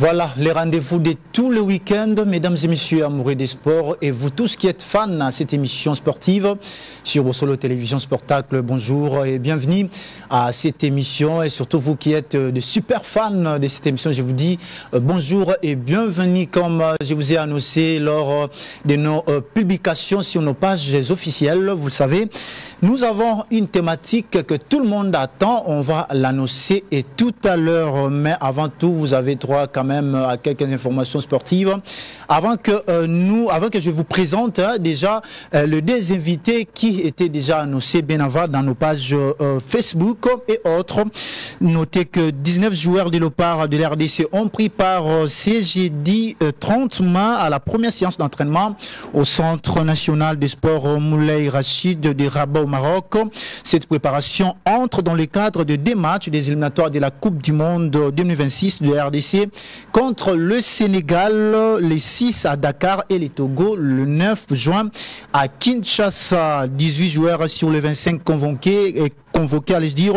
Voilà, les rendez-vous de tous les week-ends, mesdames et messieurs amoureux des sports et vous tous qui êtes fans de cette émission sportive sur Bossolo Télévision Sportacle, bonjour et bienvenue à cette émission et surtout vous qui êtes de super fans de cette émission, je vous dis bonjour et bienvenue comme je vous ai annoncé lors de nos publications sur nos pages officielles. Vous le savez, nous avons une thématique que tout le monde attend, on va l'annoncer et tout à l'heure, mais avant tout vous avez droit quand même à quelques informations sportives. Avant que je vous présente déjà les deux invités qui étaient déjà annoncés bien avant dans nos pages Facebook et autres. Notez que 19 joueurs de l'OPAR de l'RDC ont pris part ce jeudi 30 mai à la première séance d'entraînement au Centre national des sports Moulay Rachid de Rabat au Maroc. Cette préparation entre dans le cadre de deux matchs des éliminatoires de la Coupe du Monde 2026 de la RDC contre le Sénégal, les 6 à Dakar et les Togo le 9 juin à Kinshasa. 18 joueurs sur les 25 convoqués, allez-je dire,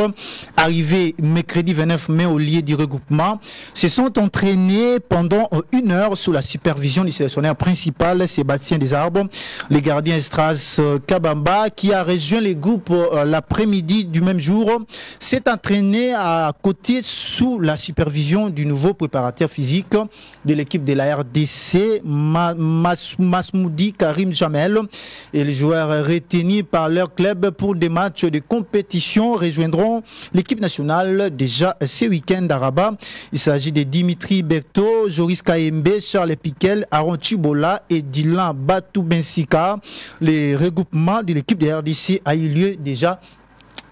arrivés mercredi 29 mai au lieu du regroupement, se sont entraînés pendant une heure sous la supervision du sélectionneur principal Sébastien Desarbres. Le gardien Estras Kabamba, qui a rejoint les groupes l'après-midi du même jour, s'est entraîné à côté sous la supervision du nouveau préparateur physique de l'équipe de la RDC, Masmoudi Karim Jamel, et les joueurs retenus par leur club pour des matchs de compétition rejoindront l'équipe nationale déjà ce week-end à Rabat. Il s'agit de Dimitri Berto, Joris Kaembe, Charles Piquel, Aaron Chibola et Dylan Batou-Bensika. Le regroupement de l'équipe de RDC a eu lieu déjà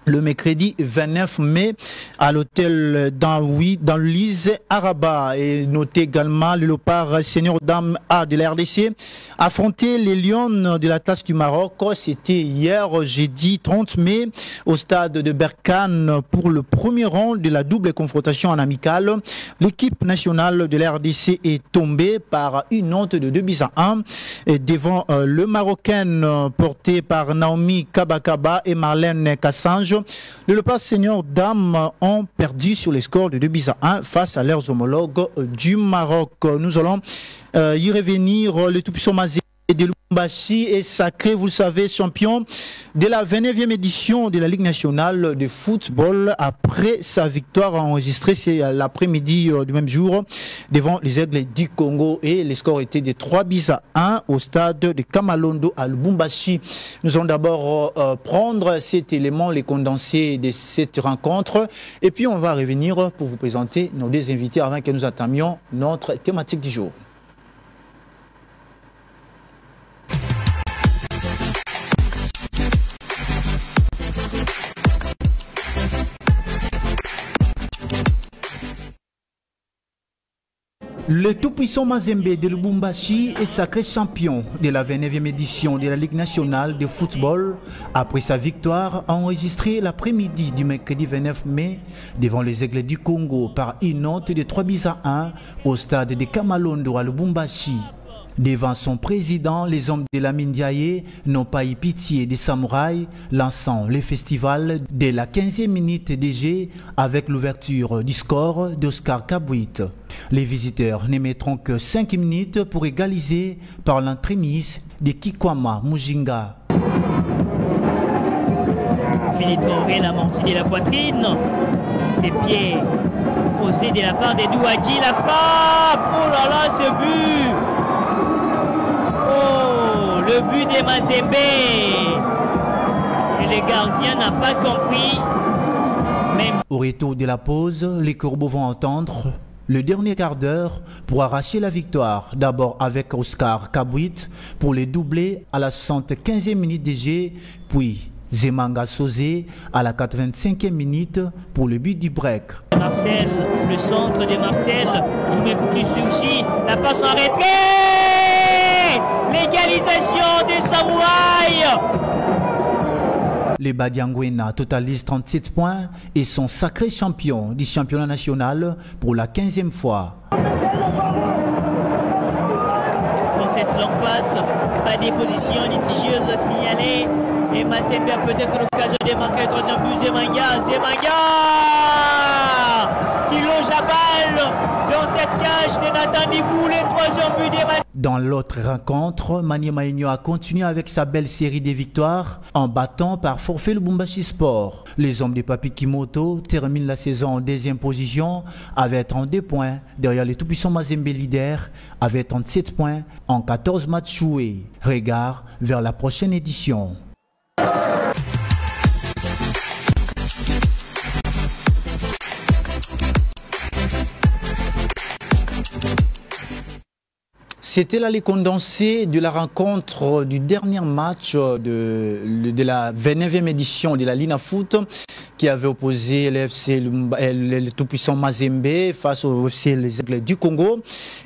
le mercredi 29 mai à l'hôtel d'Anlouise à Rabat. Et notez également le Léopard Senior Dame A de la RDC affronter les Lions de la Tasse du Maroc. C'était hier jeudi 30 mai au stade de Berkane pour le premier rang de la double confrontation en amicale. L'équipe nationale de la RDC est tombée par une note de 2-1 et devant le Marocain porté par Naomi Kabakaba et Marlène Kassange. Le Léopard Senior Dames ont perdu sur les scores de 2-1 face à leurs homologues du Maroc. Nous allons y revenir. Le tout-puissant Mazé de Lubumbashi est sacré, vous le savez, champion de la 29e édition de la Ligue nationale de football après sa victoire enregistrée l'après-midi du même jour devant les Aigles du Congo, et les scores étaient de 3-1 au stade de Kamalondo à Lubumbashi. Nous allons d'abord prendre cet élément, les condensés de cette rencontre, et puis on va revenir pour vous présenter nos deux invités avant que nous entamions notre thématique du jour. Le tout-puissant Mazembe de Lubumbashi est sacré champion de la 29e édition de la Ligue nationale de football après sa victoire enregistrée l'après-midi du mercredi 29 mai devant les Aigles du Congo par une note de 3-1 au stade de Kamalondo à Lubumbashi. Devant son président, les hommes de la Ndiaye n'ont pas eu pitié des samouraïs, lançant le festival dès la 15e minute de jeu avec l'ouverture du score d'Oscar Kabouit. Les visiteurs ne mettront que 5 minutes pour égaliser par l'entremise de Kikwama Mujinga. Philippe Traoré, l'amorti de la poitrine, ses pieds posés de la part d'Edouadji, la frappe, oh là là, ce but! Le but de Mazembe, et le gardien n'a pas compris. Même au retour de la pause, les Corbeaux vont entendre le dernier quart d'heure pour arracher la victoire. D'abord avec Oscar Kabouit pour les doubler à la 75e minute de jeu, puis Zemanga Sosé à la 85e minute pour le but du break. Marcel, le centre de Marcel, Joumekou qui surgit, la passe en retrait. L'égalisation des samouraïs. Les Badiangwena totalisent 37 points et sont sacrés champions du championnat national pour la 15e fois. Pour cette longue passe, pas des positions litigieuses à signaler. Et Mazembe a peut-être l'occasion de marquer le troisième but. Zemanga qui longe la balle dans cette cage de Nathan Dibou, le troisième but des Maniema. Dans l'autre rencontre, Maniema Union a continué avec sa belle série de victoires en battant par forfait le Lubumbashi Sport. Les hommes de Papi Kimoto terminent la saison en deuxième position avec 32 points, derrière les tout-puissants Mazembe leader avec 37 points en 14 matchs joués. Regard vers la prochaine édition. C'était là les condensés de la rencontre du dernier match de la 29e édition de la Lina Foot qui avait opposé le tout-puissant Mazembe face au FC Les Aigles du Congo.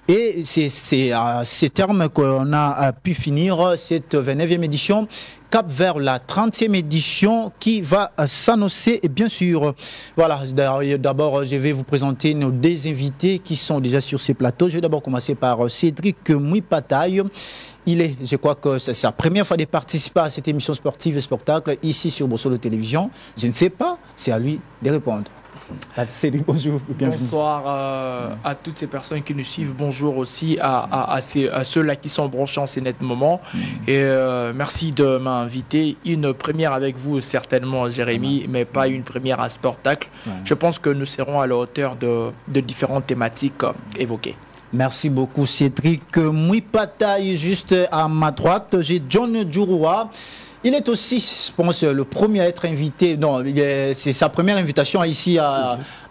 Et c'est à ces termes qu'on a pu finir cette 29e édition. Cap vers la 30e édition qui va s'annoncer, et bien sûr. Voilà, d'abord je vais vous présenter nos deux invités qui sont déjà sur ces plateaux. Je vais d'abord commencer par Cédric Mouipataï. Je crois que c'est sa première fois de participer à cette émission sportive et spectacle ici sur Bossolo Télévision. Je ne sais pas, c'est à lui de répondre. Cédric, bonjour, bienvenue. Bonsoir à toutes ces personnes qui nous suivent. Bonjour aussi à ceux-là qui sont branchés en ces nets moments. Et merci de m'inviter. Une première avec vous, certainement, Jérémy, mais pas une première à Sportacle. Je pense que nous serons à la hauteur de différentes thématiques évoquées. Merci beaucoup, Cédric Mouipataï. Juste à ma droite, j'ai John Djouroua. Il est aussi, je pense, le premier à être invité. Non, c'est sa première invitation ici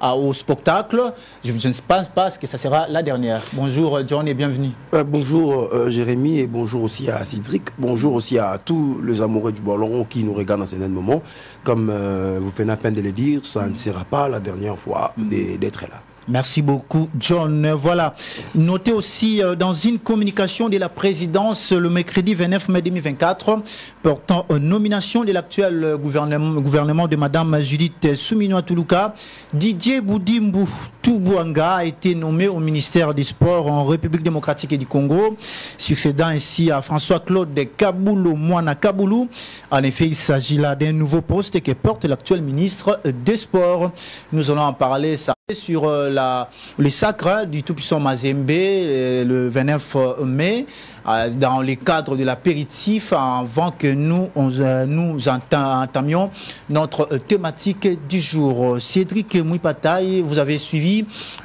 au spectacle. Je ne pense pas que ça sera la dernière. Bonjour John et bienvenue. Bonjour Jérémy et bonjour aussi à Cédric. Bonjour aussi à tous les amoureux du ballon qui nous regardent dans ces moments. Comme vous faites la peine de le dire, ça ne sera pas la dernière fois d'être là. Merci beaucoup, John. Voilà. Notez aussi dans une communication de la présidence le mercredi 29 mai 2024 portant nomination de l'actuel gouvernement de Mme Judith Souminwa Toulouka, Didier Boudimbu Toubouanga a été nommé au ministère des Sports en République démocratique du Congo, succédant ainsi à François-Claude Kaboulou Mouana Kaboulou. En effet, il s'agit là d'un nouveau poste que porte l'actuel ministre des Sports. Nous allons en parler sur le sacre du tout-puissant Mazembe le 29 mai dans le cadre de l'apéritif avant que nous entamions notre thématique du jour. Cédric Mouipataï, vous avez suivi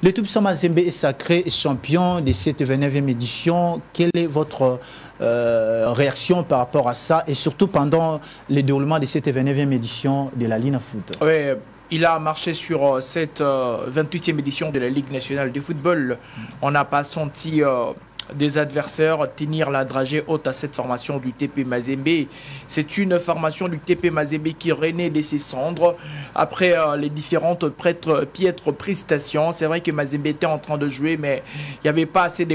le tout-puissant Mazembe est sacré champion de cette 29e édition. Quelle est votre réaction par rapport à ça et surtout pendant le déroulement de cette 29e édition de la Lina Foot? Oui. Il a marché sur cette 28e édition de la Ligue nationale de football. On n'a pas senti des adversaires tenir la dragée haute à cette formation du TP Mazembe. C'est une formation du TP Mazembe qui renaît de ses cendres après les différentes piètres prestations. C'est vrai que Mazembe était en train de jouer, mais il n'y avait pas assez de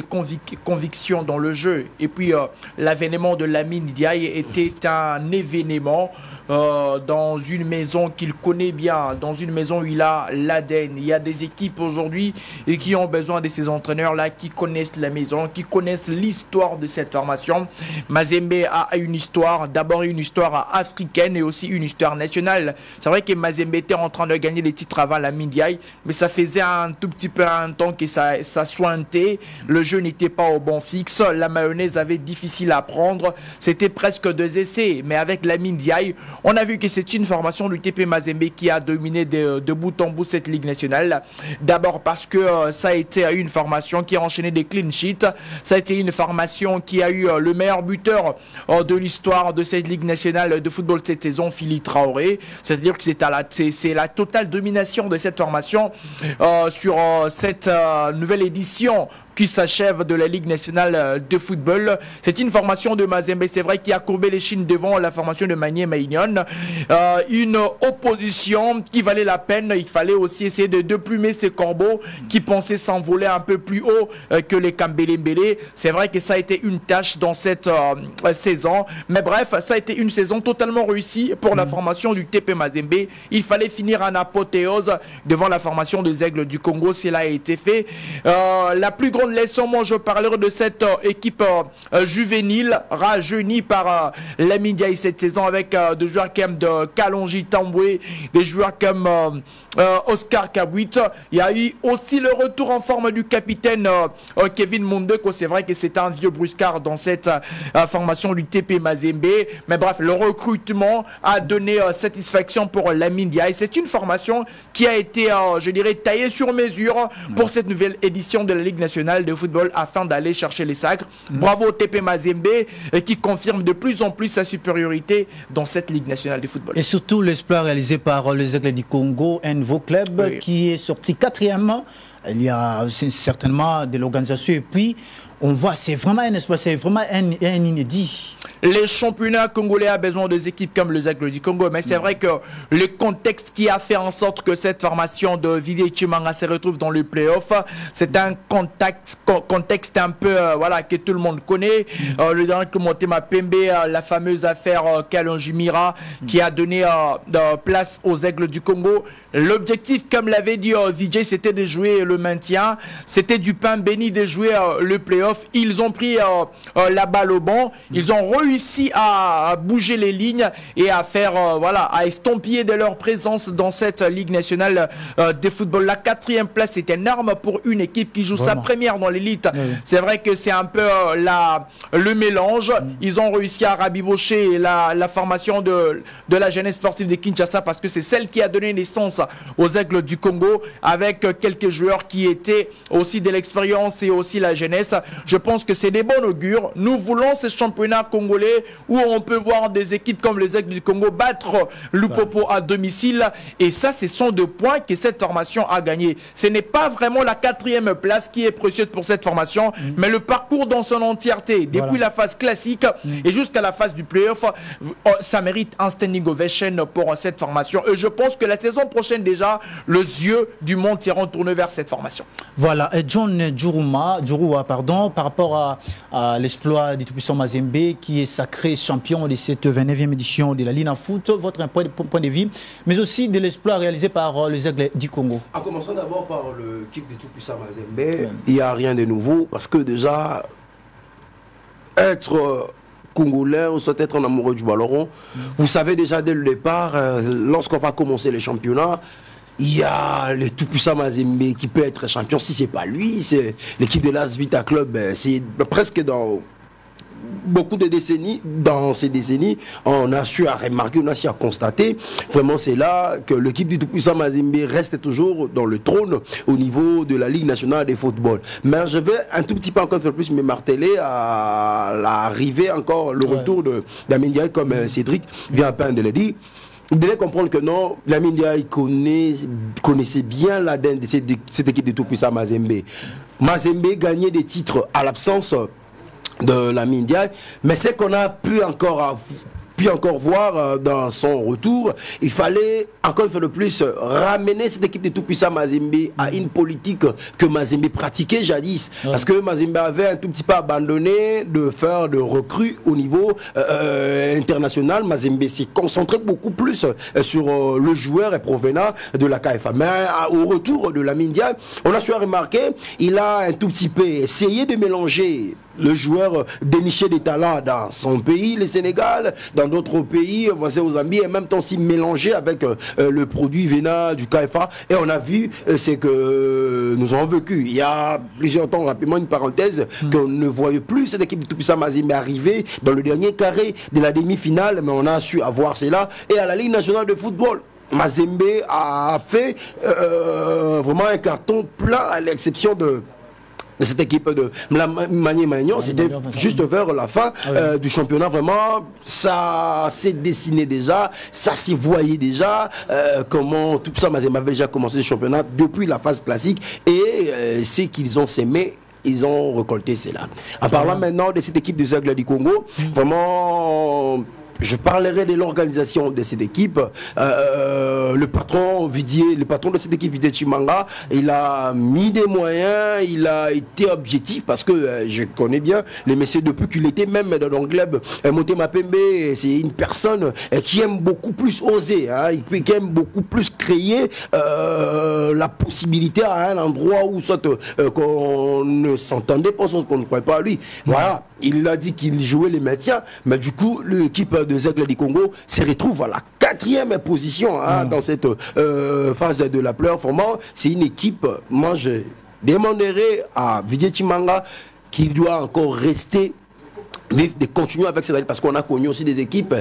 conviction dans le jeu. Et puis l'avènement de Lamine Ndiaye était un événement dans une maison qu'il connaît bien, dans une maison où il a l'ADN. Il y a des équipes aujourd'hui et qui ont besoin de ces entraîneurs-là qui connaissent la maison, qui connaissent l'histoire de cette formation. Mazembe a une histoire, d'abord une histoire africaine et aussi une histoire nationale. C'est vrai que Mazembe était en train de gagner les titres avant la Mindiaï, mais ça faisait un tout petit peu un temps que ça sointait. Le jeu n'était pas au bon fixe, la mayonnaise avait difficile à prendre. C'était presque 2 essais, mais avec la Mindiaï, on a vu que c'est une formation du TP Mazembe qui a dominé de bout en bout cette Ligue nationale. D'abord parce que ça a été une formation qui a enchaîné des clean sheets. Ça a été une formation qui a eu le meilleur buteur de l'histoire de cette Ligue nationale de football cette saison, Philippe Traoré. C'est-à-dire que c'est la totale domination de cette formation sur cette nouvelle édition qui s'achève de la Ligue nationale de football. C'est une formation de Mazembe, c'est vrai, qui a courbé les chines devant la formation de Maniema Union. Une opposition qui valait la peine. Il fallait aussi essayer de déplumer ces corbeaux qui pensaient s'envoler un peu plus haut que les Kambele-Mbele. C'est vrai que ça a été une tâche dans cette saison. Mais bref, ça a été une saison totalement réussie pour la formation du TP Mazembe. Il fallait finir en apothéose devant la formation des Aigles du Congo. Cela a été fait. La plus grosse secondes, laissons-moi, je parlerai de cette équipe juvénile, rajeunie par Lamine Ndiaye cette saison, avec des joueurs comme de Kalonji Tamboué, des joueurs comme Oscar Kabouit. Il y a eu aussi le retour en forme du capitaine Kevin Mondeko. C'est vrai que c'est un vieux brusquard dans cette formation du TP Mazembe. Mais bref, le recrutement a donné satisfaction pour Lamine Ndiaye. C'est une formation qui a été, je dirais, taillée sur mesure pour cette nouvelle édition de la Ligue nationale de football afin d'aller chercher les sacres. Bravo au TP Mazembe qui confirme de plus en plus sa supériorité dans cette Ligue nationale de football. Et surtout l'exploit réalisé par les Aigles du Congo, un nouveau club qui est sorti 4e. Il y a certainement de l'organisation et puis on voit, c'est vraiment un espoir, c'est vraiment un inédit. Les championnats congolais ont besoin des équipes comme les Aigles du Congo, mais c'est vrai que le contexte qui a fait en sorte que cette formation de Vivier Chimanga se retrouve dans le play-off, c'est un contexte un peu voilà, que tout le monde connaît. Le dernier que Motema Pembe, la fameuse affaire Kalonji Mira qui a donné place aux Aigles du Congo. L'objectif, comme l'avait dit VJ, c'était de jouer le maintien. C'était du pain béni de jouer le play-off. Ils ont pris la balle au banc. Ils ont réussi à bouger les lignes et à faire, voilà, à estampiller de leur présence dans cette Ligue nationale de football. La 4e place, c'est énorme pour une équipe qui joue sa première dans l'élite. C'est vrai que c'est un peu le mélange. Ils ont réussi à rabibocher la formation de la jeunesse sportive de Kinshasa parce que c'est celle qui a donné naissance aux Aigles du Congo avec quelques joueurs qui étaient aussi de l'expérience et aussi la jeunesse. Je pense que c'est des bons augures. Nous voulons ce championnat congolais où on peut voir des équipes comme les Aigles du Congo battre Lupopo à domicile et ça, ce sont 2 points que cette formation a gagné. Ce n'est pas vraiment la 4e place qui est précieuse pour cette formation, mais le parcours dans son entièreté, depuis la phase classique et jusqu'à la phase du play-off, ça mérite un standing ovation pour cette formation et je pense que la saison prochaine déjà, les yeux du monde iront tourner vers cette formation. Voilà, et John Djouroua, par rapport à l'exploit du tout-puissant Mazembe qui est sacré champion de cette 29e édition de la Ligue en foot, votre point de vue, mais aussi de l'exploit réalisé par les Aigles du Congo. En commençant d'abord par l'équipe du tout-puissant Mazembe, il n'y a rien de nouveau parce que déjà, être Congolais ou soit être un amoureux du ballon, vous savez déjà dès le départ, lorsqu'on va commencer les championnats, il y a le tout-puissant Mazembe qui peut être champion. Si c'est pas lui, c'est l'équipe de l'As Vita Club. C'est presque dans beaucoup de décennies, dans ces décennies, on a su à remarquer, on a su à constater, vraiment c'est là que l'équipe du tout-puissant Mazembe reste toujours dans le trône au niveau de la Ligue nationale de football. Mais je vais un tout petit peu encore plus me marteler à l'arrivée encore, le retour de Lamine Ndiaye, comme Cédric vient à peine de le dire. Vous devez comprendre que non, Lamine Ndiaye connaissait bien l'ADN de cette équipe de tout-puissant Mazembe. Mazembe gagnait des titres à l'absence de Lamine Ndiaye, mais c'est qu'on a pu encore voir dans son retour, il fallait encore une fois de plus ramener cette équipe de tout-puissant Mazembe à une politique que Mazembe pratiquait jadis, parce que Mazembe avait un tout petit peu abandonné de faire de recrues au niveau international. Mazembe s'est concentré beaucoup plus sur le joueur provenant de la KFA. Mais au retour de Lamine Ndiaye, on a su remarquer, il a un tout petit peu essayé de mélanger le joueur dénicher des talents dans son pays, le Sénégal, dans d'autres pays voisins aux Zambie, et en même temps aussi mélangé avec le produit venant du KFA. Et on a vu c'est que nous avons vécu il y a plusieurs temps, rapidement une parenthèse, qu'on ne voyait plus cette équipe de tout-puissant Mazembe arriver dans le dernier carré de la demi-finale, mais on a su avoir cela. Et à la Ligue nationale de football, Mazembe a fait vraiment un carton plein, à l'exception de cette équipe de Magné Magnon. C'était juste vers la fin du championnat. Vraiment, ça s'est dessiné déjà, ça s'y voyait déjà comment tout ça Mazembe avait déjà commencé le championnat depuis la phase classique et ce qu'ils ont sémé, ils ont récolté cela. En parlant maintenant de cette équipe des Aigles du Congo, vraiment, je parlerai de l'organisation de cette équipe. Le patron de cette équipe, Vidier Chimanga, il a mis des moyens, il a été objectif parce que je connais bien les messieurs depuis qu'il était même dans le club. Motema Pembe, c'est une personne qui aime beaucoup plus oser, qui aime beaucoup plus créer la possibilité à un endroit où soit qu'on ne s'entendait pas, soit qu'on ne croyait pas à lui. Voilà, il a dit qu'il jouait les maintiens, mais du coup, l'équipe des Aigles du Congo se retrouve à la 4e position dans cette phase de la performance. C'est une équipe, moi je demanderai à Vidi Tshimanga qu'il doit encore rester de continuer avec cette année, parce qu'on a connu aussi des équipes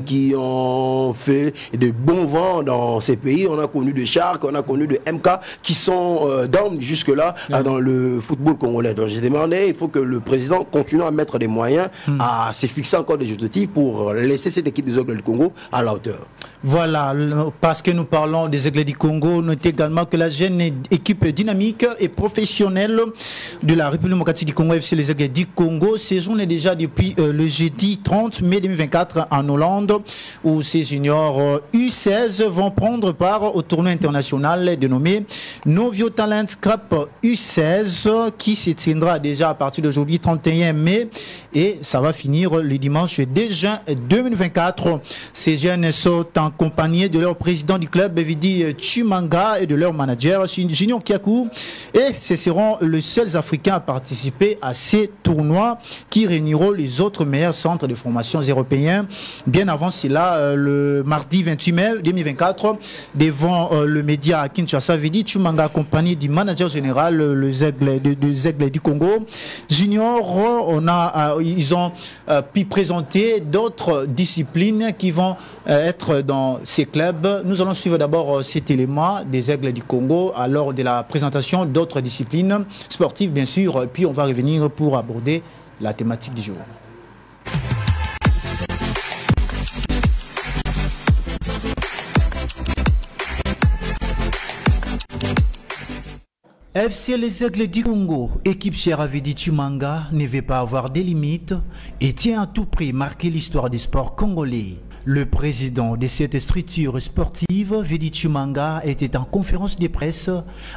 qui ont fait de bons vents dans ces pays. On a connu de Shark, on a connu de MK qui sont down jusque-là dans le football congolais. Donc j'ai demandé, il faut que le président continue à mettre des moyens, à se fixer encore des objectifs pour laisser cette équipe des Aigles du Congo à la hauteur. Voilà, parce que nous parlons des Aigles du Congo, notez également que la jeune équipe dynamique et professionnelle de la République démocratique du Congo, FC les Aigles du Congo, séjourne déjà depuis le jeudi 30 mai 2024 en Hollande, où ces juniors U16 vont prendre part au tournoi international dénommé Novio Talent Cup U16, qui se tiendra déjà à partir d'aujourd'hui 31 mai, et ça va finir le dimanche 2 juin 2024. Ces jeunes sont accompagnés de leur président du club, Vidi Tshimanga, et de leur manager, Junior Kiakou, et ce seront les seuls Africains à participer à ces tournois qui réuniront les autres meilleurs centres de formation européens. Bien avant cela, le mardi 28 mai 2024, devant le média à Kinshasa, Vidi Tshimanga, accompagné du manager général des Aigles du Congo Junior, ils ont pu présenter d'autres disciplines qui vont être dans ces clubs. Nous allons suivre d'abord cet élément des Aigles du Congo lors de la présentation d'autres disciplines sportives, bien sûr, puis on va revenir pour aborder la thématique du jour. FC les Aigles du Congo, équipe chère à Vidi Tshimanga, ne veut pas avoir des limites et tient à tout prix marquer l'histoire des sports congolais. Le président de cette structure sportive, Vidi Tshimanga, était en conférence de presse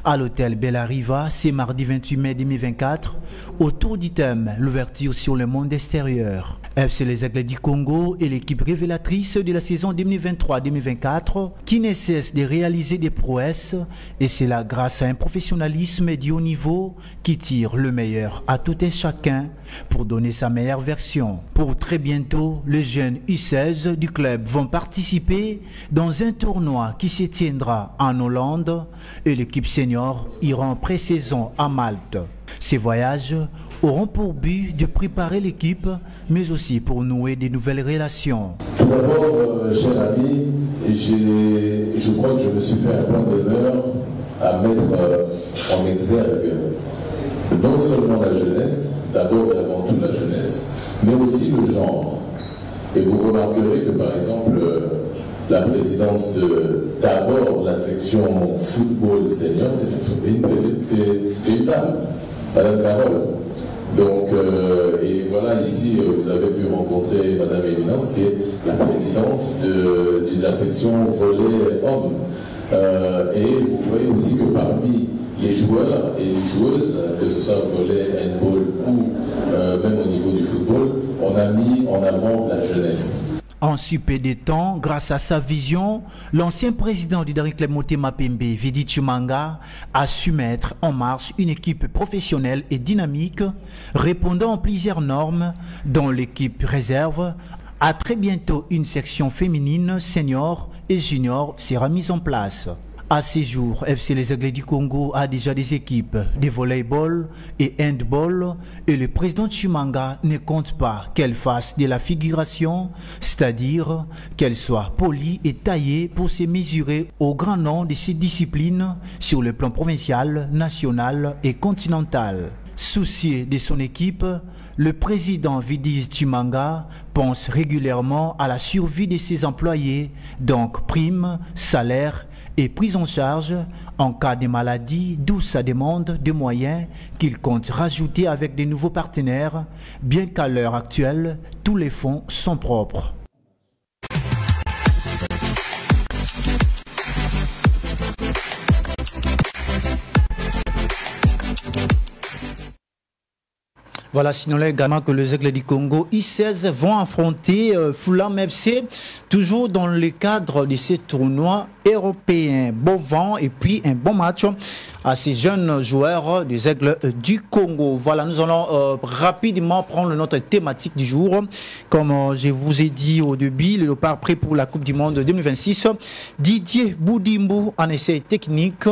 à l'hôtel Bellariva ce mardi 28 mai 2024 autour du thème « L'ouverture sur le monde extérieur ». FC les Aigles du Congo est l'équipe révélatrice de la saison 2023-2024 qui ne cesse de réaliser des prouesses, et c'est là grâce à un professionnalisme du haut niveau qui tire le meilleur à tout et chacun pour donner sa meilleure version. Pour très bientôt, les jeunes U16 du club vont participer dans un tournoi qui se tiendra en Hollande et l'équipe senior ira en pré-saison à Malte. Ces voyages auront pour but de préparer l'équipe, mais aussi pour nouer de nouvelles relations. Tout d'abord, cher ami, je crois que je me suis fait un point d'honneur à mettre en exergue non seulement la jeunesse, d'abord et avant tout la jeunesse, mais aussi le genre. Et vous remarquerez que par exemple, la présidence de d'abord la section football senior, c'est une dame, Madame Carole. Donc, et voilà, ici, vous avez pu rencontrer Madame Éminence, qui est la présidente de la section volley homme. Et vous voyez aussi que parmi les joueurs et les joueuses, que ce soit volley, handball ou même au niveau du football, on a mis en avant la jeunesse. En si peu de temps, grâce à sa vision, l'ancien président du Daring Club Motema Pembe, Vidi Tshimanga, a su mettre en marche une équipe professionnelle et dynamique, répondant à plusieurs normes, dont l'équipe réserve. À très bientôt, une section féminine, senior et junior sera mise en place. À ces jours, FC les Aigles du Congo a déjà des équipes de volleyball et handball, et le président Tshimanga ne compte pas qu'elle fasse de la figuration, c'est-à-dire qu'elle soit polie et taillée pour se mesurer au grand nom de ces disciplines sur le plan provincial, national et continental. Soucieux de son équipe, le président Vidi Tshimanga pense régulièrement à la survie de ses employés, donc primes, salaires et prise en charge en cas de maladie, d'où sa demande de moyens qu'il compte rajouter avec de nouveaux partenaires, bien qu'à l'heure actuelle, tous les fonds sont propres. Voilà, sinon également que les Aigles du Congo I-16 vont affronter Fulham FC, toujours dans le cadre de ces tournois européens. Bon vent et puis un bon match à ces jeunes joueurs des Aigles du Congo. Voilà, nous allons rapidement prendre notre thématique du jour. Comme je vous ai dit au début, le Léopard prêt pour la Coupe du Monde 2026. Didier Boudimbo en essai technique.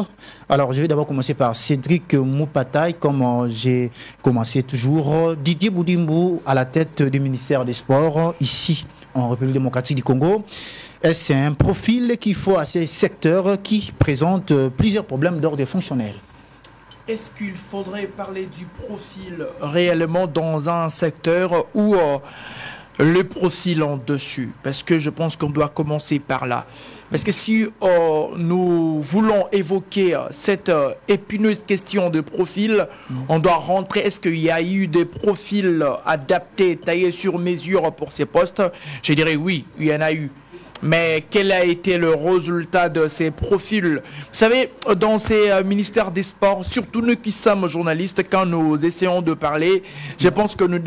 Alors, je vais d'abord commencer par Cédric Moupataï, comme j'ai commencé toujours. Didier Boudimbo à la tête du ministère des Sports, ici en République démocratique du Congo. C'est un profil qu'il faut à ces secteurs qui présentent plusieurs problèmes d'ordre fonctionnel. Est-ce qu'il faudrait parler du profil réellement dans un secteur où le profil en dessus? Parce que je pense qu'on doit commencer par là. Parce que si nous voulons évoquer cette épineuse question de profil, on doit rentrer. Est-ce qu'il y a eu des profils adaptés, taillés sur mesure pour ces postes? Je dirais oui, il y en a eu. Mais quel a été le résultat de ces profils? Vous savez, dans ces ministères des Sports, surtout nous qui sommes journalistes, quand nous essayons de parler, je pense que nous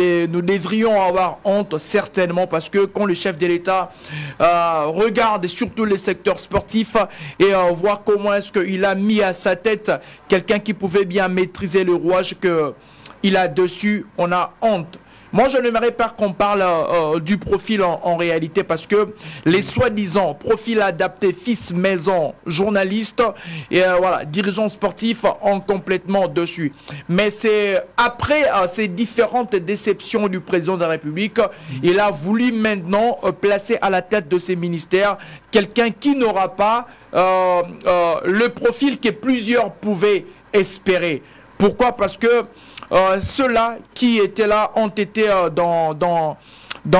devrions avoir honte, certainement, parce que quand le chef de l'État regarde surtout les secteurs sportifs et voit comment est-ce qu'il a mis à sa tête quelqu'un qui pouvait bien maîtriser le rouage qu'il a dessus, on a honte. Moi, je n'aimerais pas qu'on parle du profil en réalité, parce que les soi-disant profils adaptés, fils maison, journalistes et voilà, dirigeants sportifs ont complètement dessus. Mais c'est après ces différentes déceptions du président de la République, il a voulu maintenant placer à la tête de ces ministères quelqu'un qui n'aura pas le profil que plusieurs pouvaient espérer. Pourquoi? Parce que ceux-là qui étaient là ont été dans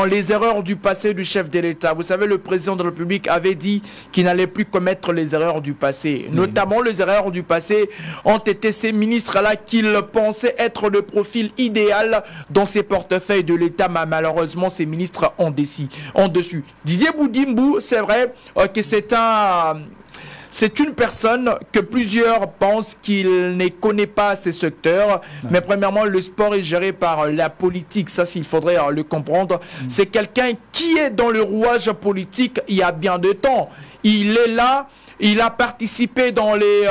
les erreurs du passé du chef de l'État. Vous savez, le président de la République avait dit qu'il n'allait plus commettre les erreurs du passé. Notamment, les erreurs du passé ont été ces ministres-là qu'il pensait être le profil idéal dans ses portefeuilles de l'État. Mais malheureusement, ces ministres ont dessus. Didier Boudimbo, c'est vrai que c'est une personne que plusieurs pensent qu'il ne connaît pas ces secteurs. Mais premièrement, le sport est géré par la politique. Ça, s'il faudrait le comprendre. C'est quelqu'un qui est dans le rouage politique il y a bien de temps. Il est là, il a participé dans les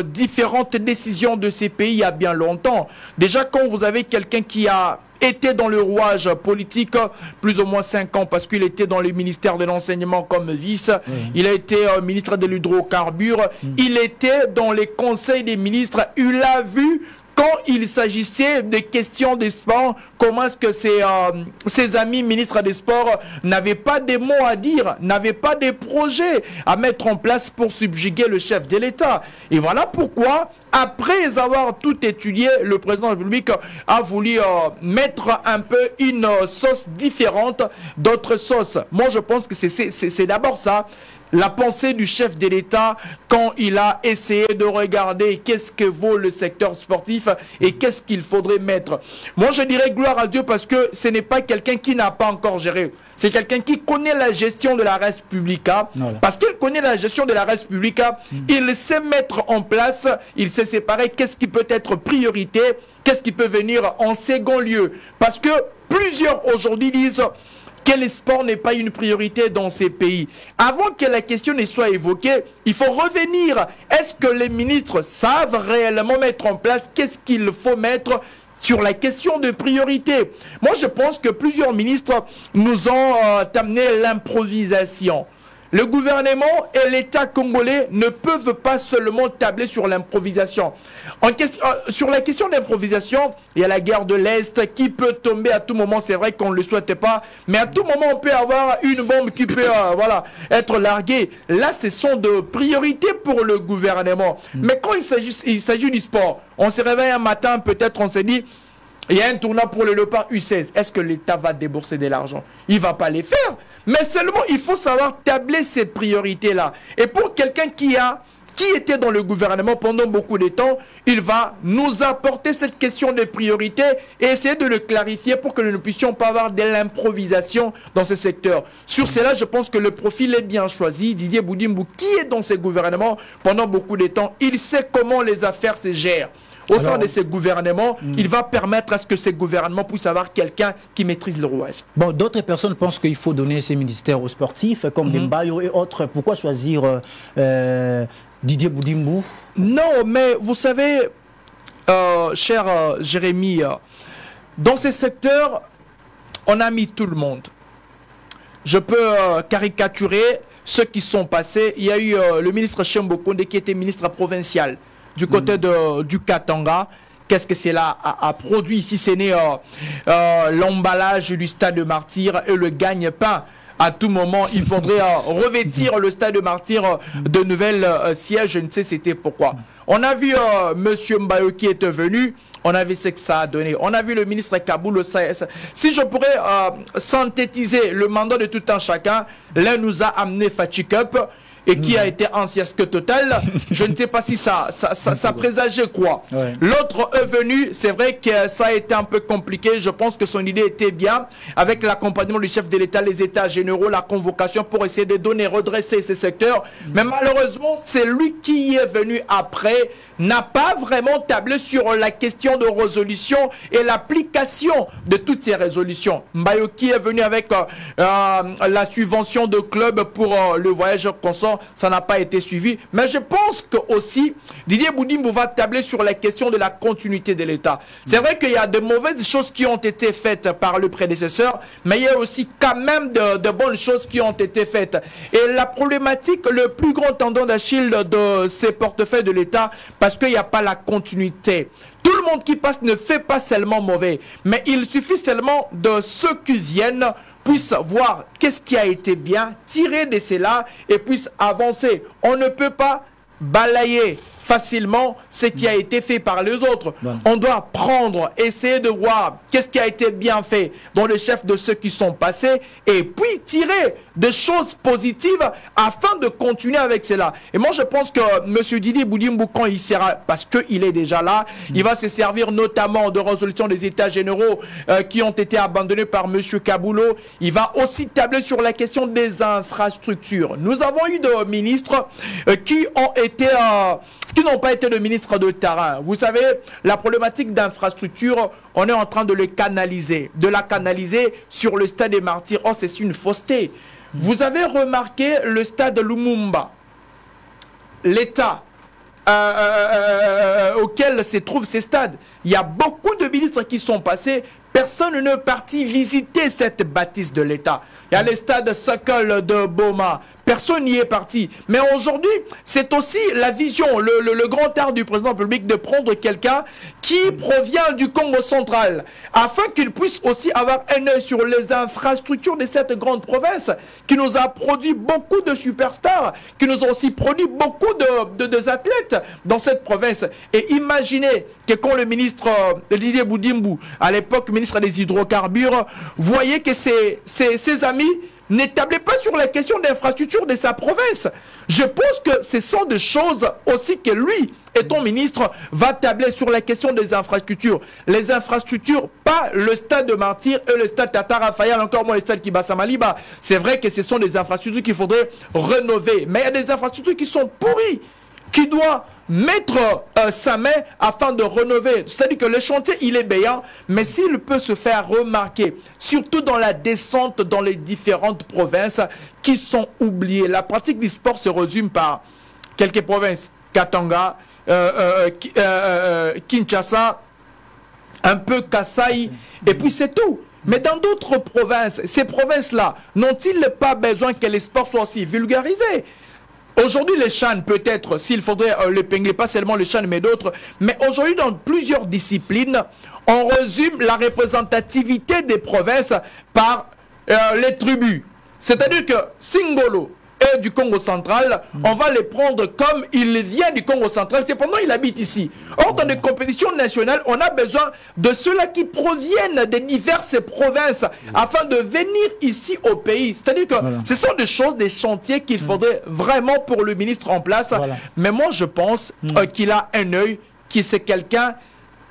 différentes décisions de ces pays il y a bien longtemps. Déjà, quand vous avez quelqu'un qui a été dans le rouage politique plus ou moins 5 ans, parce qu'il était dans le ministère de l'enseignement comme vice, il a été ministre de l'hydrocarbure, il était dans les conseils des ministres, il a vu quand il s'agissait des questions des sports, comment est-ce que ses amis ministres des Sports n'avaient pas des mots à dire, n'avaient pas des projets à mettre en place pour subjuguer le chef de l'État. Et voilà pourquoi, après avoir tout étudié, le président de la République a voulu mettre un peu une sauce différente d'autres sauces. Moi, je pense que c'est d'abord ça. La pensée du chef de l'État quand il a essayé de regarder qu'est-ce que vaut le secteur sportif et qu'est-ce qu'il faudrait mettre. Moi, je dirais gloire à Dieu, parce que ce n'est pas quelqu'un qui n'a pas encore géré. C'est quelqu'un qui connaît la gestion de la res publica. Voilà. Parce qu'il connaît la gestion de la res publica, il sait mettre en place, il sait séparer qu'est-ce qui peut être priorité, qu'est-ce qui peut venir en second lieu. Parce que plusieurs aujourd'hui disent que le sport n'est pas une priorité dans ces pays. Avant que la question ne soit évoquée, il faut revenir. Est-ce que les ministres savent réellement mettre en place qu'est-ce qu'il faut mettre sur la question de priorité? Moi, je pense que plusieurs ministres nous ont amené l'improvisation. Le gouvernement et l'État congolais ne peuvent pas seulement tabler sur l'improvisation. Sur la question d'improvisation, il y a la guerre de l'Est qui peut tomber à tout moment. C'est vrai qu'on ne le souhaite pas, mais à tout moment, on peut avoir une bombe qui peut être larguée. Là, ce sont de priorités pour le gouvernement. Mais quand il s'agit du sport, on se réveille un matin, peut-être on se dit, il y a un tournoi pour le Léopard U16. Est-ce que l'État va débourser de l'argent? Il ne va pas les faire. Mais seulement, il faut savoir tabler ces priorités-là. Et pour quelqu'un qui était dans le gouvernement pendant beaucoup de temps, il va nous apporter cette question de priorité et essayer de le clarifier pour que nous ne puissions pas avoir de l'improvisation dans ce secteur. Sur cela, je pense que le profil est bien choisi. Didier Boudimbo, qui est dans ce gouvernement pendant beaucoup de temps, il sait comment les affaires se gèrent. au sein de ces gouvernements, il va permettre à ce que ces gouvernements puissent avoir quelqu'un qui maîtrise le rouage. Bon, d'autres personnes pensent qu'il faut donner ces ministères aux sportifs, comme Dembayo et autres. Pourquoi choisir Didier Boudimbou? Non, mais vous savez, cher Jérémy, dans ces secteurs, on a mis tout le monde. Je peux caricaturer ceux qui sont passés. Il y a eu le ministre Chembo Konde qui était ministre provincial du côté du Katanga. Qu'est-ce que cela a produit ici? Ce n'est l'emballage du stade de Martyrs et le gagne-pain. À tout moment, il faudrait revêtir le stade de Martyrs de nouvelles sièges. Je ne sais c'était pourquoi. On a vu M. Mbayo qui était venu. On a vu ce que ça a donné. On a vu le ministre Kaboul. Si je pourrais synthétiser le mandat de tout un chacun, l'un nous a amené Fatih Cup et qui a été un fiasco total. Je ne sais pas si ça présageait quoi. Ouais. L'autre est venu, c'est vrai que ça a été un peu compliqué. Je pense que son idée était bien, avec l'accompagnement du chef de l'État, les États généraux, la convocation pour essayer de donner, redresser ces secteurs. Mais malheureusement, c'est lui qui est venu après, n'a pas vraiment tablé sur la question de résolution et l'application de toutes ces résolutions. Mbayo qui est venu avec la subvention de club pour le voyage consort, ça n'a pas été suivi. Mais je pense que aussi Didier Boudimbou va tabler sur la question de la continuité de l'État. C'est vrai qu'il y a de mauvaises choses qui ont été faites par le prédécesseur, mais il y a aussi quand même de bonnes choses qui ont été faites. Et la problématique, le plus grand tendon d'Achille de ces portefeuilles de l'État, parce qu'il n'y a pas la continuité. Tout le monde qui passe ne fait pas seulement mauvais, mais il suffit seulement de ceux qui viennent puissent voir qu'est-ce qui a été bien, tirer de cela et puissent avancer. On ne peut pas balayer facilement ce qui a été fait par les autres. Ouais. On doit prendre, essayer de voir qu'est-ce qui a été bien fait dans le chef de ceux qui sont passés et puis tirer des choses positives afin de continuer avec cela. Et moi, je pense que M. Didier Boudimbou, quand il sera, parce qu'il est déjà là, il va se servir notamment de résolutions des États généraux qui ont été abandonnés par M. Kaboulou. Il va aussi tabler sur la question des infrastructures. Nous avons eu des ministres qui n'ont pas été de ministres de terrain. Vous savez, la problématique d'infrastructure, on est en train de la canaliser sur le stade des Martyrs. Oh, c'est une fausseté. Vous avez remarqué le stade Lumumba, l'état auquel se trouvent ces stades. Il y a beaucoup de ministres qui sont passés. Personne ne partit visiter cette bâtisse de l'État. Il y a le stade Sokol de Boma. Personne n'y est parti. Mais aujourd'hui, c'est aussi la vision, le grand art du président public de prendre quelqu'un qui provient du Congo central, afin qu'il puisse aussi avoir un œil sur les infrastructures de cette grande province, qui nous a produit beaucoup de superstars, qui nous a aussi produit beaucoup d'athlètes dans cette province. Et imaginez que quand le ministre Didier Boudimbou, à l'époque ministre des hydrocarbures, voyait que ses amis n'établit pas sur la question d'infrastructure de sa province. Je pense que ce sont des choses aussi que lui, étant ministre, va tabler sur la question des infrastructures. Les infrastructures, pas le stade de Martyrs et le stade Tata Raphaël, encore moins le stade Kibasa Maliba. C'est vrai que ce sont des infrastructures qu'il faudrait rénover. Mais il y a des infrastructures qui sont pourries, qui doivent mettre sa main afin de rénover. C'est-à-dire que le chantier, il est payant, mais s'il peut se faire remarquer, surtout dans la descente dans les différentes provinces qui sont oubliées. La pratique du sport se résume par quelques provinces, Katanga, Kinshasa, un peu Kasaï, et puis c'est tout. Mais dans d'autres provinces, ces provinces-là, n'ont-ils pas besoin que les sports soient aussi vulgarisés? Aujourd'hui, les CHAN, peut-être, s'il faudrait l'épingler, pas seulement les CHAN, mais d'autres, mais aujourd'hui, dans plusieurs disciplines, on résume la représentativité des provinces par les tribus. C'est-à-dire que Singolo est du Congo central, on va les prendre comme il vient du Congo central, cependant il habite ici. Or, dans les compétitions nationales, on a besoin de ceux-là qui proviennent des diverses provinces afin de venir ici au pays. C'est-à-dire que ce sont des choses, des chantiers qu'il faudrait vraiment pour le ministre en place. Mais moi, je pense qu'il a un œil, qui c'est quelqu'un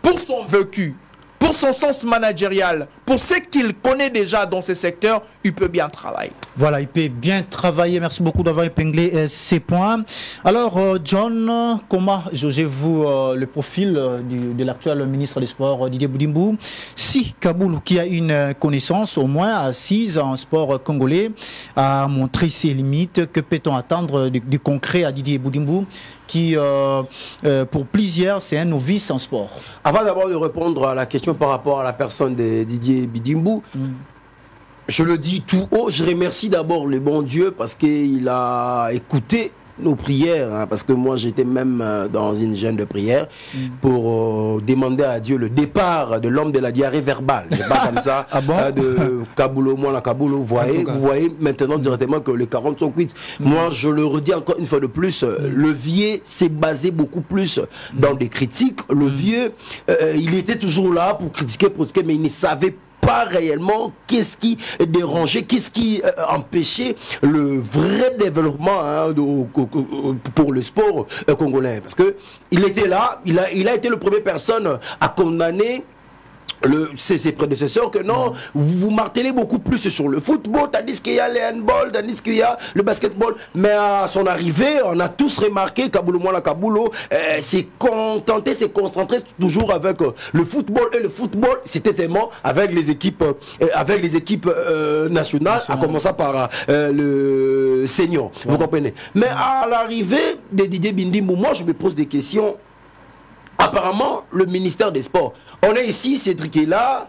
pour son vécu, pour son sens managérial, pour pour ce qu'il connaît déjà dans ce secteur, il peut bien travailler. Voilà, il peut bien travailler. Merci beaucoup d'avoir épinglé ces points. Alors, John, comment jugez-vous le profil de l'actuel ministre des Sports, Didier Boudimbou? Si Kaboul, qui a une connaissance au moins assise en sport congolais, a montré ses limites, que peut-on attendre du concret à Didier Boudimbou, qui, pour plusieurs, c'est un novice en sport? Avant d'abord de répondre à la question par rapport à la personne de Didier Boudimbou, je le dis tout haut, je remercie d'abord le bon Dieu parce qu'il a écouté nos prières, hein, parce que moi j'étais même dans une jeûne de prière pour demander à Dieu le départ de l'homme de la diarrhée verbale. Je pas comme ça, ah bon? De Kaboulo, moi la Kaboulo, vous voyez maintenant directement que les 40 sont cuites. Moi je le redis encore une fois de plus, le vieux s'est basé beaucoup plus dans des critiques. Le vieux, il était toujours là pour critiquer, mais il ne savait pas réellement qu'est-ce qui dérangeait, qu'est-ce qui empêchait le vrai développement, hein, pour le sport congolais. Parce que il était là, il a été le premier personne à condamner ses prédécesseurs que non, vous martelez beaucoup plus sur le football, tandis qu'il y a le handball, tandis qu'il y a le basketball. Mais à son arrivée, on a tous remarqué Kaboulou Mouala Kaboulo s'est contenté, s'est concentré toujours avec le football. Et le football, c'était tellement avec les équipes nationales, à commencer par le senior. Vous comprenez? Mais à l'arrivée de Didier Boudimbou, moi je me pose des questions. Apparemment, le ministère des Sports. On est ici, Cédric est là,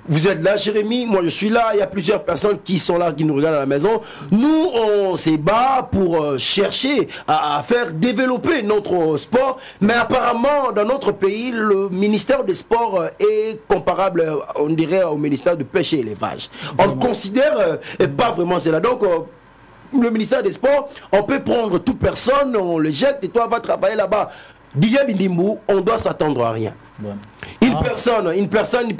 vous êtes là, Jérémy, moi je suis là, il y a plusieurs personnes qui sont là, qui nous regardent à la maison. Nous, on s'est bat pour chercher à faire développer notre sport, mais apparemment, dans notre pays, le ministère des Sports est comparable, on dirait, au ministère de Pêche et Élevage. On ne considère pas vraiment cela. Donc, le ministère des Sports, on peut prendre toute personne, on le jette et toi, va travailler là-bas. Didier Boudimbou, on doit s'attendre à rien. Bon. Une personne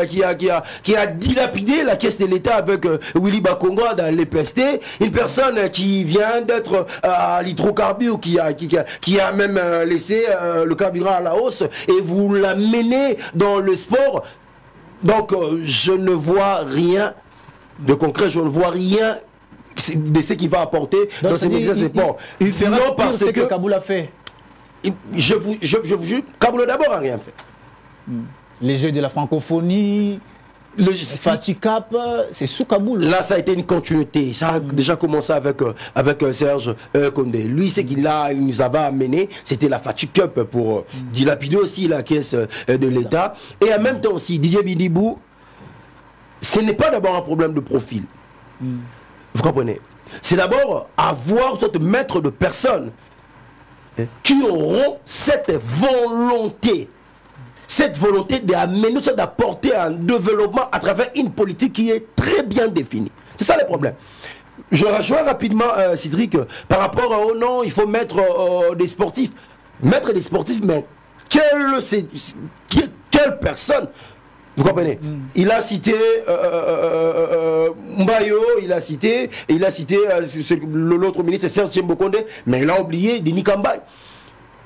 qui a dilapidé la caisse de l'État avec Willy Bakongo dans l'EPST, une personne qui vient d'être à l'hydrocarbure, qui a même laissé le carburant à la hausse, et vous l'amenez dans le sport. Donc je ne vois rien de concret, je ne vois rien de ce qui va apporter dans ce ministère des Sports. Il fera non parce que Kaboul a fait. Je vous jure, Kaboul d'abord n'a rien fait. Les Jeux de la francophonie, le Fatih Cup, c'est sous Kaboul. Là, ça a été une continuité. Ça a déjà commencé avec Serge Condé. Lui, ce qu'il nous avait amené, c'était la Fatih Cup pour dilapider aussi la caisse de l'État. Et en même temps aussi, Didier Boudimbou, ce n'est pas d'abord un problème de profil. Vous comprenez? C'est d'abord avoir ce maître de personnes qui auront cette volonté d'amener, d'apporter un développement à travers une politique qui est très bien définie. C'est ça le problème. Je rejoins rapidement Cédric par rapport au non, il faut mettre des sportifs. Mettre des sportifs, mais quelle personne? Vous comprenez? Il a cité Mbayo, il a cité l'autre ministre, Serge Tchembokonde, mais il a oublié Denis Kambaye.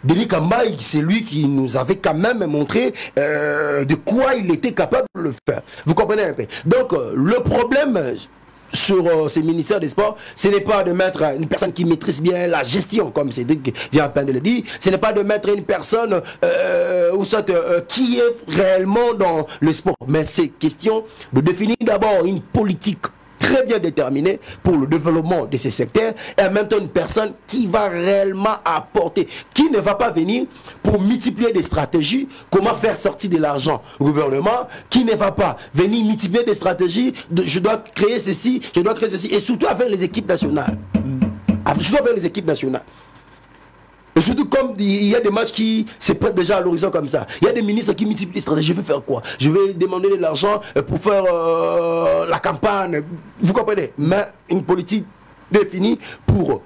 Denis Kambaye, c'est lui qui nous avait quand même montré de quoi il était capable de le faire. Vous comprenez un peu? Donc, le problème sur ces ministères des Sports, ce n'est pas de mettre une personne qui maîtrise bien la gestion, comme Cédric vient à peine de le dire, ce n'est pas de mettre une personne qui est réellement dans le sport, mais c'est question de définir d'abord une politique très bien déterminée pour le développement de ces secteurs et en même temps une personne qui va réellement apporter, qui ne va pas venir pour multiplier des stratégies, comment faire sortir de l'argent au gouvernement, qui ne va pas venir multiplier des stratégies, je dois créer ceci, je dois créer ceci, et surtout avec les équipes nationales. Surtout avec les équipes nationales. Et surtout comme il y a des matchs qui se prêtent déjà à l'horizon comme ça. Il y a des ministres qui multiplient les stratégies. Je vais faire quoi? Je vais demander de l'argent pour faire la campagne. Vous comprenez? Mais une politique définie pour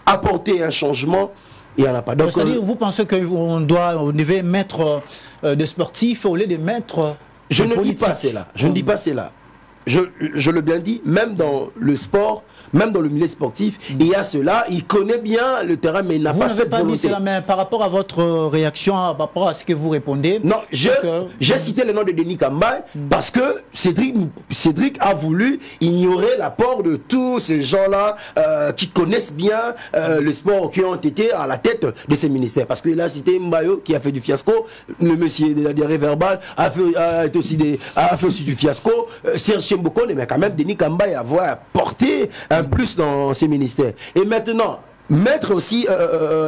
apporter un changement, il n'y en a pas. Donc, c'est-à-dire, vous pensez qu'on devait mettre des sportifs au lieu de mettre... Je ne dis pas cela. Je ne dis pas cela. je l'ai bien dit, même dans le sport, même dans le milieu sportif, il y a cela, il connaît bien le terrain, mais il n'a pas cette volonté. Vous n'avez pas dit cela, mais par rapport à votre réaction, par rapport à ce que vous répondez... Non, j'ai cité le nom de Denis Kambaye parce que Cédric a voulu ignorer l'apport de tous ces gens-là qui connaissent bien le sport, qui ont été à la tête de ces ministères. Parce qu'il a cité Mbayo qui a fait du fiasco, le monsieur de la diarrhée verbale a fait aussi du fiasco, Serge Chembokone, mais quand même Denis Kambaye a porté plus dans ces ministères. Et maintenant, mettre aussi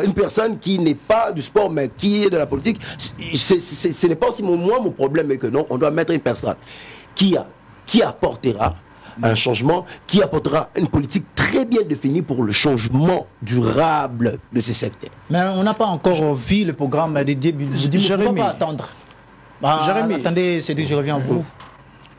une personne qui n'est pas du sport, mais qui est de la politique, ce n'est pas aussi mon problème, mais que non, on doit mettre une personne qui apportera un changement, qui apportera une politique très bien définie pour le changement durable de ces secteurs. Mais on n'a pas encore vu le programme des débuts. Je ne peux pas attendre. Attendez, Cédric, je reviens à vous.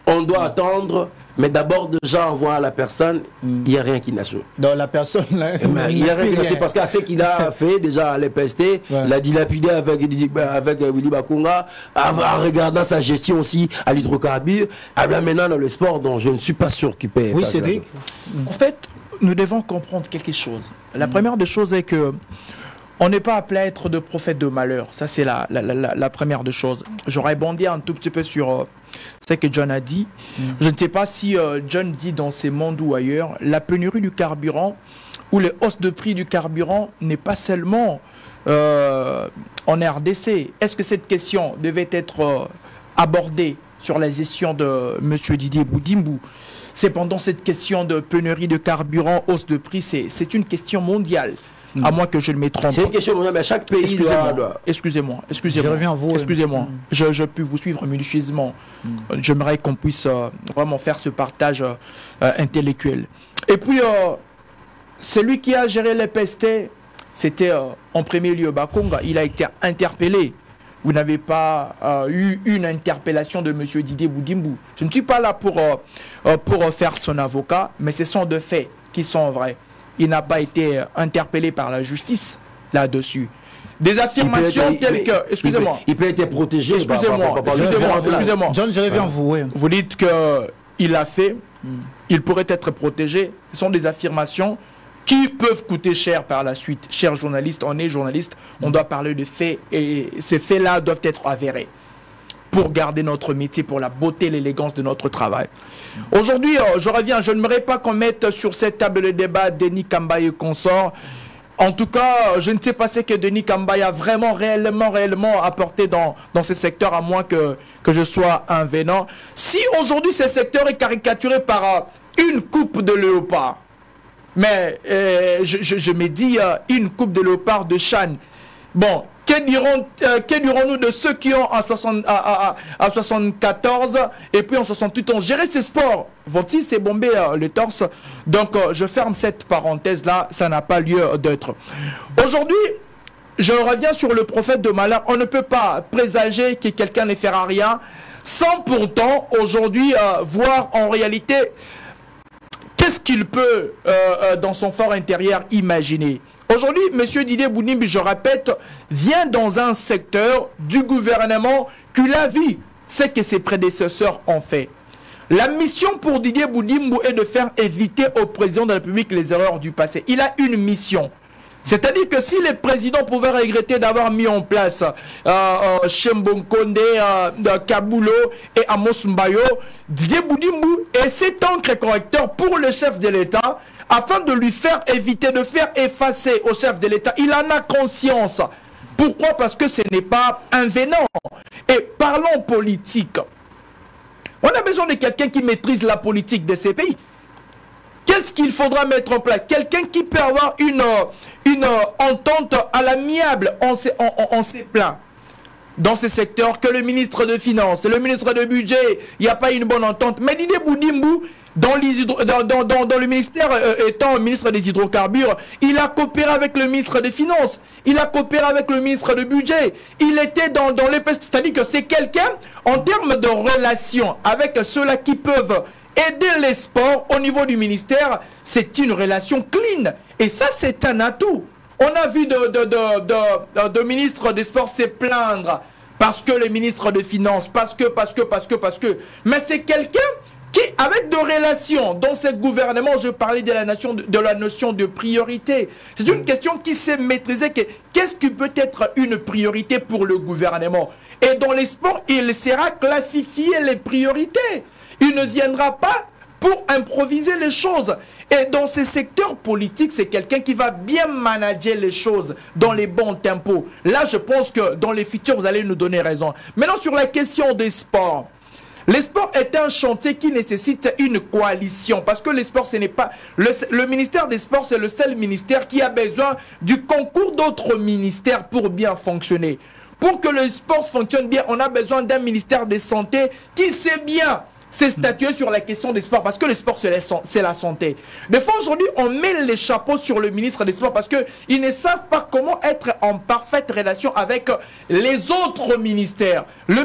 On doit attendre. Mais d'abord, déjà, on voit la personne, il n'y a rien qui n'assure. Dans la personne, là, il n'y a rien qui n'assure. Parce qu'à ce qu'il a fait, déjà, à l'EPST, il a dilapidé avec Willy Bakunga, en regardant sa gestion aussi à l'hydrocarbure. Maintenant, dans le sport, dont je ne suis pas sûr qu'il paie. Oui, Cédric. En fait, nous devons comprendre quelque chose. La première des choses est que on n'est pas appelé à être de prophète de malheur. Ça, c'est la première des choses. J'aurais bondi un tout petit peu sur ce que John a dit. Je ne sais pas si John dit dans ces mondes ou ailleurs, la pénurie du carburant ou les hausses de prix du carburant n'est pas seulement en RDC. Est-ce que cette question devait être abordée sur la gestion de M. Didier Boudimbu? C'est pendant cette question de pénurie de carburant, hausse de prix, c'est une question mondiale. À moins que je ne me trompe. C'est une question mondiale, mais chaque pays doit... Excusez-moi. Je reviens à vous. Excusez-moi. Je peux vous suivre minutieusement. J'aimerais qu'on puisse vraiment faire ce partage intellectuel. Et puis, celui qui a géré les PST, c'était en premier lieu Bakunga. Il a été interpellé. Vous n'avez pas eu une interpellation de M. Didier Boudimbu. Je ne suis pas là pour faire son avocat, mais ce sont des faits qui sont vrais. Il n'a pas été interpellé par la justice là-dessus. Des affirmations telles que... Excusez-moi. Il peut être protégé. Excusez-moi. John, je reviens à vous. Vous dites qu'il a fait, il pourrait être protégé. Ce sont des affirmations qui peuvent coûter cher par la suite. Chers journalistes, on est journalistes, on doit parler de faits et ces faits-là doivent être avérés pour garder notre métier, pour la beauté et l'élégance de notre travail. Aujourd'hui, je reviens, je n'aimerais pas qu'on mette sur cette table de débat Denis Kambaye et consorts. En tout cas, je ne sais pas ce que Denis Kambaye a vraiment, réellement apporté dans ce secteur, à moins que je sois un vénant. Si aujourd'hui ce secteur est caricaturé par une coupe de léopard, mais je me dis une coupe de léopard de Chan, bon, que dirons-nous de ceux qui ont à 74 et puis en 68 ont géré ces sports? Vont-ils s'ébomber le torse? Donc je ferme cette parenthèse-là, ça n'a pas lieu d'être. Aujourd'hui, je reviens sur le prophète de malheur. On ne peut pas présager que quelqu'un ne fera rien sans pourtant aujourd'hui voir en réalité qu'est-ce qu'il peut dans son fort intérieur imaginer. Aujourd'hui, M. Didier Boudimbu, je répète, vient dans un secteur du gouvernement qu'il a vu ce que ses prédécesseurs ont fait. La mission pour Didier Boudimbu est de faire éviter au président de la République les erreurs du passé. Il a une mission. C'est-à-dire que si les présidents pouvaient regretter d'avoir mis en place Chembonkonde, Kabulo et Amos Mbayo, Didier Boudimbu est cet encre correcteur pour le chef de l'État afin de lui faire éviter, de faire effacer au chef de l'État. Il en a conscience. Pourquoi? Parce que ce n'est pas un vénan. Et parlons politique. On a besoin de quelqu'un qui maîtrise la politique de ces pays. Qu'est-ce qu'il faudra mettre en place? Quelqu'un qui peut avoir une entente à l'amiable en ces plans. Dans ces secteurs, que le ministre de Finances, le ministre de Budget, il n'y a pas une bonne entente. Mais Didier Boudimbu, dans le ministère, étant ministre des hydrocarbures, il a coopéré avec le ministre des Finances, il a coopéré avec le ministre de Budget, il était dans les PST, c'est-à-dire que c'est quelqu'un, en termes de relations avec ceux-là qui peuvent aider les sports au niveau du ministère, c'est une relation clean. Et ça, c'est un atout. On a vu de ministres des sports se plaindre parce que le ministre des Finances, parce que. Mais c'est quelqu'un avec de relations dans ce gouvernement, je parlais de la notion de priorité. C'est une question qui s'est maîtrisée. Qu'est-ce qui peut être une priorité pour le gouvernement? Et dans les sports, il sera classifié les priorités. Il ne viendra pas pour improviser les choses. Et dans ces secteurs politiques, c'est quelqu'un qui va bien manager les choses dans les bons tempos. Là, je pense que dans les futurs, vous allez nous donner raison. Maintenant, sur la question des sports. Les sports est un chantier qui nécessite une coalition. Parce que les sports, ce n'est pas... Le ministère des Sports, c'est le seul ministère qui a besoin du concours d'autres ministères pour bien fonctionner. Pour que le sport fonctionne bien, on a besoin d'un ministère de santé qui sait bien c'est statuer sur la question des sports, parce que le sport, c'est la santé. Des fois, aujourd'hui, on met les chapeaux sur le ministre des Sports parce qu'ils ne savent pas comment être en parfaite relation avec les autres ministères. Le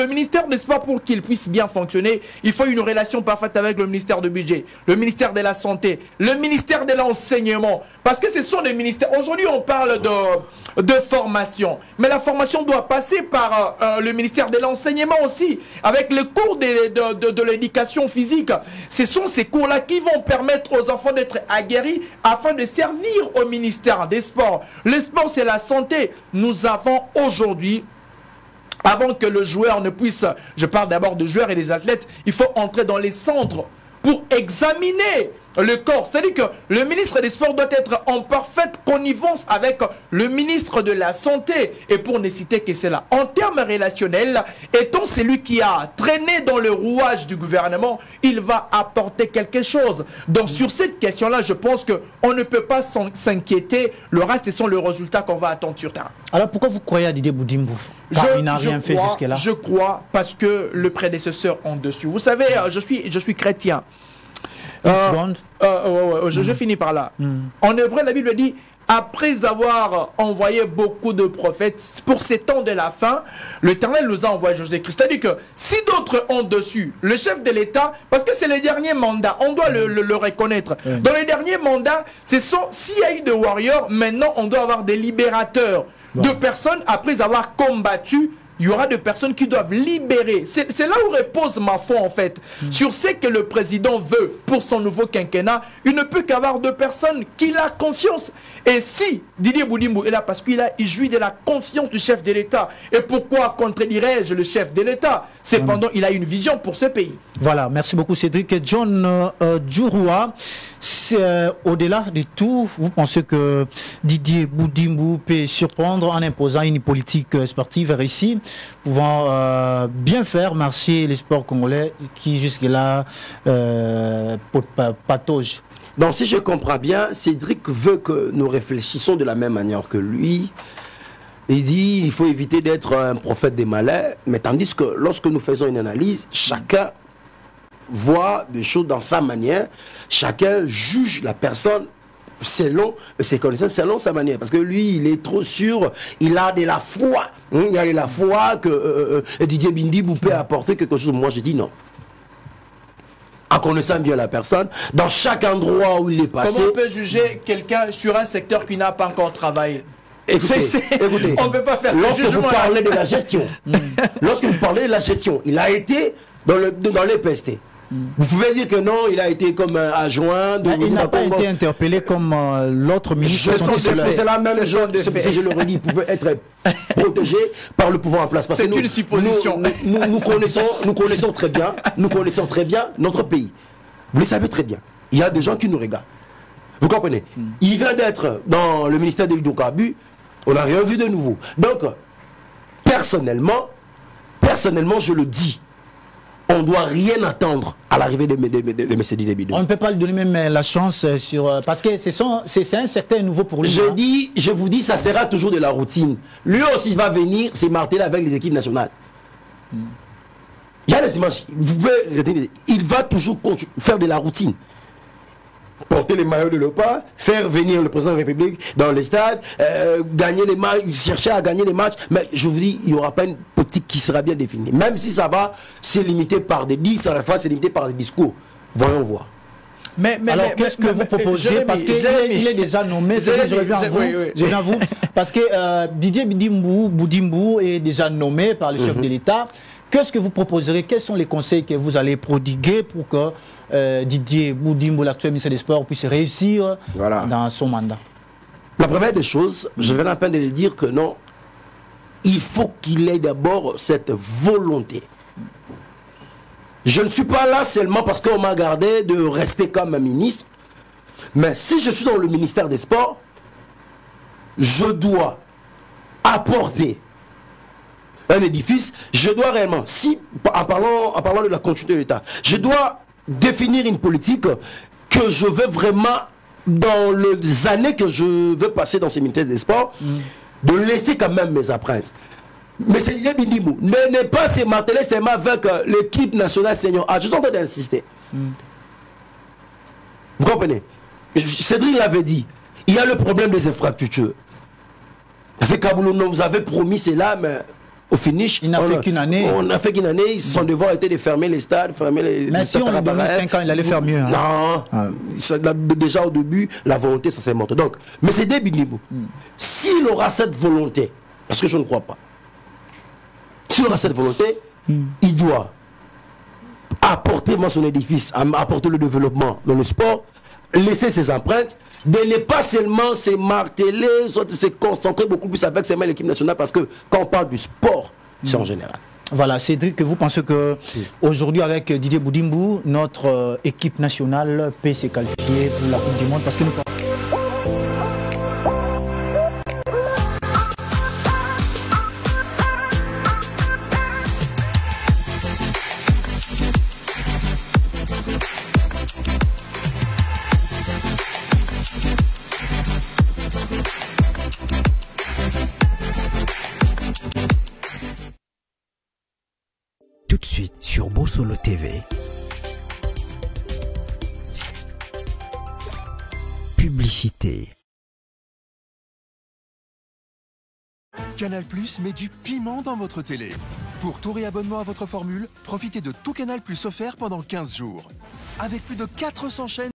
ministère des Sports, pour qu'il puisse bien fonctionner, il faut une relation parfaite avec le ministère du Budget, le ministère de la Santé, le ministère de l'Enseignement. Parce que ce sont des ministères... Aujourd'hui, on parle de formation. Mais la formation doit passer par le ministère de l'Enseignement aussi, avec le cours de l'éducation physique. Ce sont ces cours-là qui vont permettre aux enfants d'être aguerris afin de servir au ministère des Sports. Le sport, c'est la santé. Nous avons aujourd'hui... Avant que le joueur ne puisse... Je parle d'abord de joueurs et des athlètes. Il faut entrer dans les centres pour examiner le corps. C'est-à-dire que le ministre des Sports doit être en parfaite connivence avec le ministre de la Santé. Et pour ne citer que cela, en termes relationnels, étant celui qui a traîné dans le rouage du gouvernement, il va apporter quelque chose. Donc sur cette question-là, je pense qu'on ne peut pas s'inquiéter. Le reste, ce sont les résultats qu'on va attendre sur terrain. Alors pourquoi vous croyez à Didier Boudimbo? Il n'a rien fait jusque-là. Je crois parce que le prédécesseur en dessus. Vous savez, je suis chrétien. Je finis par là. En hébreu, la Bible dit, après avoir envoyé beaucoup de prophètes, pour ces temps de la fin, l'Éternel nous a envoyé Jésus-Christ. C'est-à-dire que si d'autres ont dessus, le chef de l'État, parce que c'est le dernier mandat, on doit le reconnaître. Dans les derniers mandats, s'il y a eu des warriors, maintenant on doit avoir des libérateurs de personnes après avoir combattu. Il y aura des personnes qui doivent libérer. C'est là où repose ma foi en fait. Sur ce que le président veut pour son nouveau quinquennat, il ne peut qu'avoir deux personnes qui a confiance. Et si Didier Boudimbo est là parce qu'il jouit de la confiance du chef de l'État. Et pourquoi contredirais-je le chef de l'État? Cependant, il a une vision pour ce pays. Voilà, merci beaucoup Cédric. John Djouroua, au-delà de tout, vous pensez que Didier Boudimbo peut surprendre en imposant une politique sportive réussie, pouvant bien faire marcher les sports congolais qui jusque-là pataugent? Donc si je comprends bien, Cédric veut que nous réfléchissions de la même manière que lui. Il dit qu'il faut éviter d'être un prophète des malais, mais tandis que lorsque nous faisons une analyse, chacun voit des choses dans sa manière, chacun juge la personne selon ses connaissances, selon sa manière. Parce que lui, il est trop sûr, il a de la foi. Il a de la foi que Didier Boudimbo peut apporter quelque chose. Moi, je dis non. En connaissant bien la personne, dans chaque endroit où il est passé... Comment on peut juger quelqu'un sur un secteur qui n'a pas encore travaillé? Écoutez, on ne peut pas faire lorsque vous parlez de la gestion, lorsque vous parlez de la gestion, il a été dans les PST. Vous pouvez dire que non, il a été comme adjoint. Il n'a pas été interpellé comme l'autre ministre. C'est la même chose. Je le redis, il pouvait être protégé par le pouvoir en place. C'est une supposition. Nous connaissons très bien notre pays. Vous le savez très bien. Il y a des gens qui nous regardent. Vous comprenez? Il vient d'être dans le ministère de l'Hydrocarbures. On n'a rien vu de nouveau. Donc, personnellement, je le dis. On ne doit rien attendre à l'arrivée de M. Didier Boudimbo. On ne peut pas lui donner même la chance parce que c'est un certain nouveau pour lui. Je vous dis, ça sera toujours de la routine. Lui aussi va venir se marteler avec les équipes nationales. Il y a les images. Vous pouvez retenir. Il va toujours faire de la routine. Porter les maillots de l'OPA, faire venir le président de la République dans les stades, gagner les matchs, chercher à gagner les matchs. Mais je vous dis, il n'y aura pas une politique qui sera bien définie. Même si ça va se limiter par des dits, ça va se limiter par des discours. Voyons voir. Alors qu'est-ce que vous proposez? Parce qu'il est déjà nommé. Je reviens à vous. Parce que Didier Boudimbo est déjà nommé par le chef de l'État. Qu'est-ce que vous proposerez? Quels sont les conseils que vous allez prodiguer pour que Didier Boudimbo, l'actuel ministre des Sports, puisse réussir dans son mandat? La première des choses, je vais la peine de le dire que non, il faut qu'il ait d'abord cette volonté. Je ne suis pas là seulement parce qu'on m'a gardé de rester comme un ministre, mais si je suis dans le ministère des Sports, je dois apporter un édifice, je dois réellement, en parlant de la continuité de l'État, je dois définir une politique que je veux vraiment, dans les années que je veux passer dans ces ministères des Sports, de laisser quand même mes empreintes. Mais c'est Didier Boudimbo ne pas se marteler seulement avec l'équipe nationale senior. Je suis en train d'insister. Vous comprenez? Cédric l'avait dit, il y a le problème des infrastructures. Parce que Kaboulou nous avait promis cela, mais au finish, il n'a fait qu'une année. On a fait qu'une année, son devoir était de fermer les stades, fermer les... Mais si on lui donnait 5 ans, il allait faire mieux. Hein. Non, déjà au début, la volonté, ça s'est monté. Donc, mais c'est Didier Boudimbo. S'il aura cette volonté, parce que je ne crois pas, s'il aura cette volonté, il doit apporter son édifice, apporter le développement dans le sport, laisser ses empreintes, de ne pas seulement se marteler, se concentrer beaucoup plus avec seulement l'équipe nationale, parce que quand on parle du sport, c'est en général. Voilà, Cédric, que vous pensez que aujourd'hui avec Didier Boudimbo, notre équipe nationale peut se qualifier pour la Coupe du Monde, parce que nous... Tout de suite sur Bosolo TV. Publicité. Canal+ met du piment dans votre télé. Pour tout réabonnement à votre formule, profitez de tout Canal+ offert pendant 15 jours. Avec plus de 400 chaînes